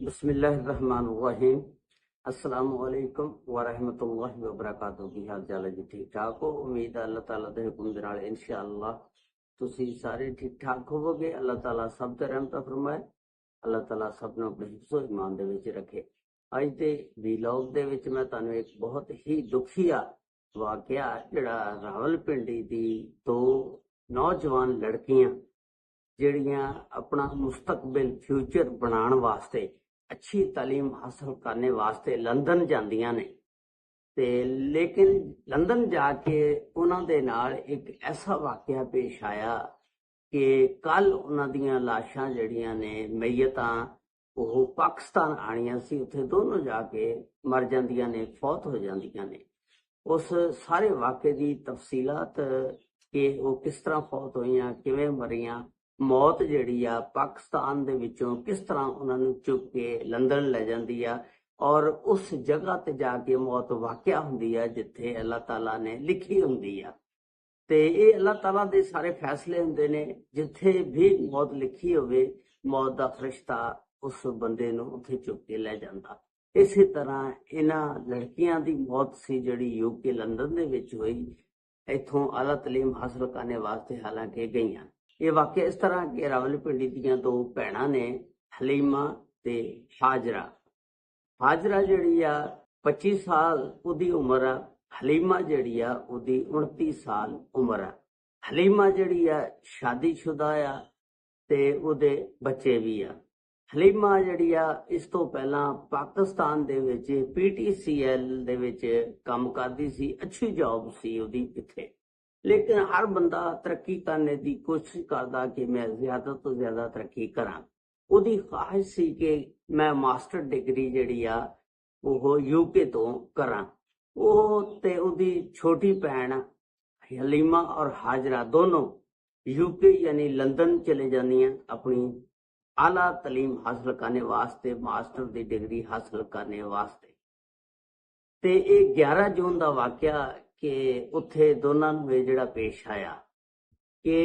बिस्मिल्लाहिर्रहमानिर्रहीम। अस्सलाम वालेकुम व रहमतुल्लाहि व बरकातहू। की हाल चाल है जी? ठीक ठाक हो? उम्मीद है अल्लाह ताला दे हुक्म दे नाल इंशाअल्लाह तुसी सारे ठीक ठाक होवोगे। अल्लाह ताला सब ते रहमत फरमाए। अल्लाह ताला सब नूं अपने हिफ्ज़ो ईमान दे विच रखे। अज दे वीलॉग दे विच मैं तुहानूं एक बहुत ही दुखिया वाकया जिहड़ा रावलपिंडी दी दो नौजवान लड़कियां ਜਿਹੜੀਆਂ अपना मुस्तकबिल फ्यूचर बनाने वास्ते अच्छी तालीम हासिल करने वास्ते लंदन जांदियां ने ते लेकिन लंदन जाके उन्हां दे नाल एक ऐसा वाकया पेश आया कि कल उन्हां दियां लाशां जड़ियां ने मैयतां ਉਹ पाकिस्तान आनियां सी, उत्थे दोनों जाके मर जांदियां ने, फौत हो जांदियां ने। उस सारे वाक़े दी तफसीलात कि वो किस तरह फौत होईयां, किवें मरीयां, मौत जिहड़ी आ पाकिस्तान दे विचों किस तरह उन्हां नूं चुक के लंदन ले जांदी आ और उस जगह ते जाके मौत वाक़या हुंदी आ जिथे अल्लाह ताला ने लिखी हुंदी आ। ते ये अल्लाह ताला दे सारे फैसले हुंदे ने, जिथे भी मौत लिखी होवे मौत दा फरिश्ता उस बंदे नूं उत्थे चुक के ले जांदा। इसी तरह इन्हां लड़कियां दी मौत सी जिहड़ी यूके लंदन दे विच होई, इत्थों आला तलीम हासिल करने वास्ते हालांकि गईयां। ये वाकया इस तरह कि रावलपिंडी दियां दो भैणां ने, हलीमा ते हाजरा। हाजरा जिहड़ी आ 25 साल उहदी उम्र आ, हलीमा जिहड़ी आ उहदी 29 साल उम्र आ। हलीमा जिहड़ी आ शादीशुदा आ ते उहदे बच्चे भी आ। हलीमा जिहड़ी आ इस तो पहला पाकिस्तान दे विच PTCL दे विच काम करदी सी, अच्छी जॉब सी उहदी इत्थे। लेकिन हर बंदा तरक्की करने की कोशिश करता कि मैं ज्यादा तो ज्यादा तरक्की करा। उहदी ख्वाहिश सी कि मैं मास्टर डिग्री जिहड़ी आ ਉਹ यूके तो करा। ਉਹ ਤੇ ਉਹਦੀ छोटी भैन हलीमा और हाजरा दोनों यूके यानी लंदन चले जानियां अपनी आला तलीम हासिल करने वास्ते, मास्टर की डिग्री हासिल करने वास्ते। ते ये 11 जून का वाकया कि उत्थे दोनों नूं ये जिहड़ा पेश आया कि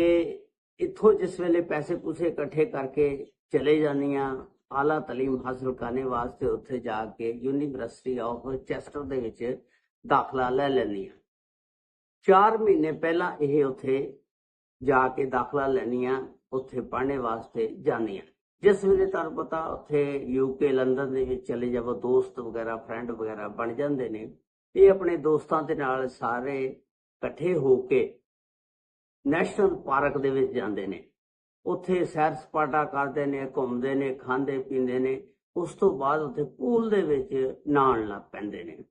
इत्थों जिस वेले पैसे पूसे इकट्ठे करके चले जानियां आला तलीम हासिल करने वास्ते, उत्थे जाके यूनीवर्सिटी ऑफ चेस्टर दे विच दाखला ले लैंदियां। 4 महीने पहला ये उत्थे जाके दाखला लैनियां, उत्थे पढ़ने वास्ते जानियां। जिस वेले तुहानूं पता उत्थे यूके लंदन दे विच चले जावो, दोस्त वगैरह फ्रेंड वगैरह बन जांदे ने। ये अपने दोस्तां दे नाल सारे इकट्ठे होके नैशनल पार्क दे विच जांदे ने, उत्थे सैर सपाटा करदे ने, घुमदे ने, खांदे पींदे ने। उस तो बाद उत्थे पूल दे विच नहाण लग पैंदे ने।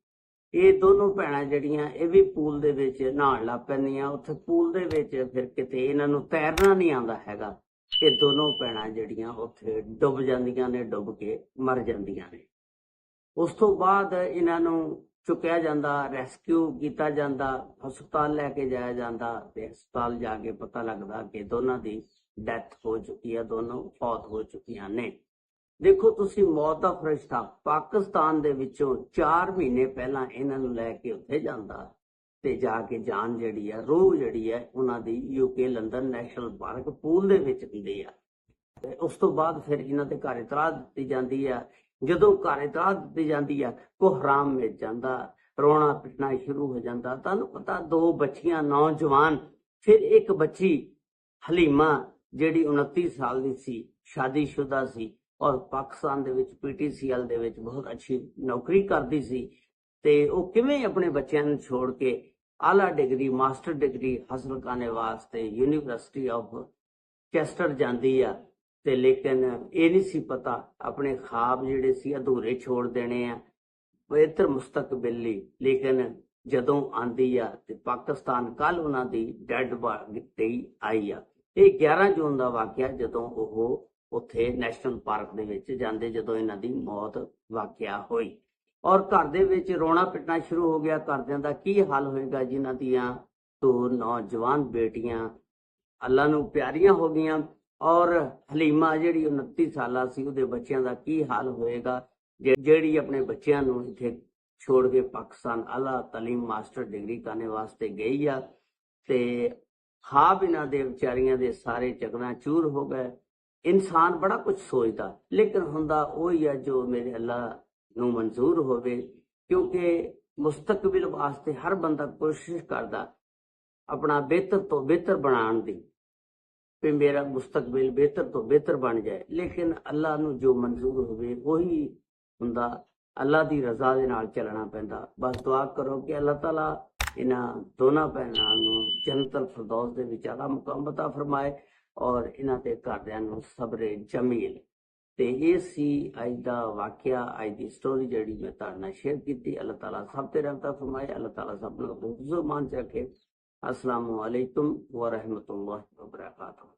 ਇਹ ਦੋਨੋਂ ਭੈਣਾਂ ਜਿਹੜੀਆਂ ਇਹ ਵੀ ਪੂਲ ਦੇ ਵਿੱਚ ਨਹਾਉਣ ਲੱਗ ਪੈਂਦੀਆਂ। ਉੱਥੇ ਪੂਲ ਦੇ ਵਿੱਚ ਫਿਰ ਕਿਤੇ ਇਹਨਾਂ ਨੂੰ ਤੈਰਨਾ ਨਹੀਂ ਆਉਂਦਾ ਹੈਗਾ, ਇਹ ਦੋਨੋਂ ਭੈਣਾਂ ਜਿਹੜੀਆਂ ਉੱਥੇ ਡੁੱਬ ਜਾਂਦੀਆਂ ਨੇ, ਡੁੱਬ ਕੇ ਮਰ ਜਾਂਦੀਆਂ ਨੇ। ਉਸ ਤੋਂ ਬਾਅਦ ਇਹਨਾਂ ਨੂੰ ਚੁੱਕਿਆ ਜਾਂਦਾ, ਰੈਸਕਿਊ ਕੀਤਾ ਜਾਂਦਾ, ਹਸਪਤਾਲ ਲੈ ਕੇ ਜਾਇਆ ਜਾਂਦਾ ਤੇ ਹਸਪਤਾਲ ਜਾ ਕੇ ਪਤਾ ਲੱਗਦਾ ਕਿ ਦੋਨਾਂ ਦੀ ਡੈਥ ਹੋ ਚੁੱਕੀ ਹੈ, ਦੋਨੋਂ ਫੌਤ ਹੋ ਚੁੱਕੀਆਂ ਨੇ। देखो तुसी मौत दा फरिश्ता पाकिस्तान दे विचों 4 महीने पहला इन्हां नूं लैके उत्थे जांदा ते जाके जान जिहड़ी आ, रूह जिहड़ी आ उन्हां दी UK London national park pool दे विच हुंदी आ। ते उस तो बाद फिर इन्हां दे घर इतलाह दित्ती जांदी आ। जदों घर इतलाह दित्ती जांदी आ, कोहराम मिल जांदा, रोना पिटना शुरू हो जांदा। तुहानूं पता दो बच्चियां नौजवान, फिर एक बच्ची हलीमा जिहड़ी 29 साल दी सी, शादीशुदा सी और पाकिस्तान दे विच PTCL दे विच बहुत अच्छी नौकरी करदी सी। ते वो किवें अपने बच्चों नूं छोड़ के आला डिग्री, मास्टर डिग्री हासिल करने वास्ते यूनीवर्सिटी ऑफ चेस्टर जांदी आ। ते लेकिन ये नहीं सी पता अपने ख्वाब जिहड़े सी अधूरे छोड़ देने आ बेहतर मुस्तकबिल लई। लेकिन जदों आंदी आ ते पाकिस्तान कल उन्हां दी डैड बॉडी आई आ। ये 11 जून का वाकया जदों वो उत्थे नैशनल पार्क दे विच जांदे, जदों इन्हां दी मौत वाकया होई और घर दे विच रोना पिटना शुरू हो गया। घरदियां दा की हाल होएगा जिन्हां दियां दो नौजवान बेटियां अल्लाह नूं प्यारियां हो गईयां और हलीमा जिहड़ी 29 साला सी, उहदे बच्चियां दा की हाल होएगा जिहड़ी अपने बच्चियां नूं इत्थे छोड़ के पाकिस्तान आला तालीम मास्टर डिग्री करने वास्ते गई आ। ते ख्वाब इन्हां दे विचारियां दे सारे चकनाचूर हो गए। इंसान बड़ा कुछ सोचता, लेकिन हुंदा वही है जो मेरे अल्लाह नू मंजूर होवे, क्योंकि मुस्तकबिल वास्ते हर बंदा कोशिश करदा अपना बेहतर तो बेहतर बनाने दी, भी मेरा मुस्तकबिल बेहतर तो बेहतर बन जाए। लेकिन अल्लाह नू जो मंजूर होवे वही हुंदा, अल्लाह दी रजा दे नाल चलना पैंदा। बस दुआ करो कि अल्लाह ताला इन्हां दोनों भैनां नू जन्नतुल फिरदौस दे विच आला मुकाम अता फरमाए और इन्हां दे घरदियां नू सब्रे जमील। ते ये सी अज दा वाकया, अज दी स्टोरी जिहड़ी मैं तुहाडे नाल शेयर कीती। अल्लाह ताला सब ते रहमत फरमाए, अल्लाह ताला सब नू हिफ्ज़ मान च रखे। अस्सलामु अलैकुम व रहमतुल्लाहि व बरकातहू।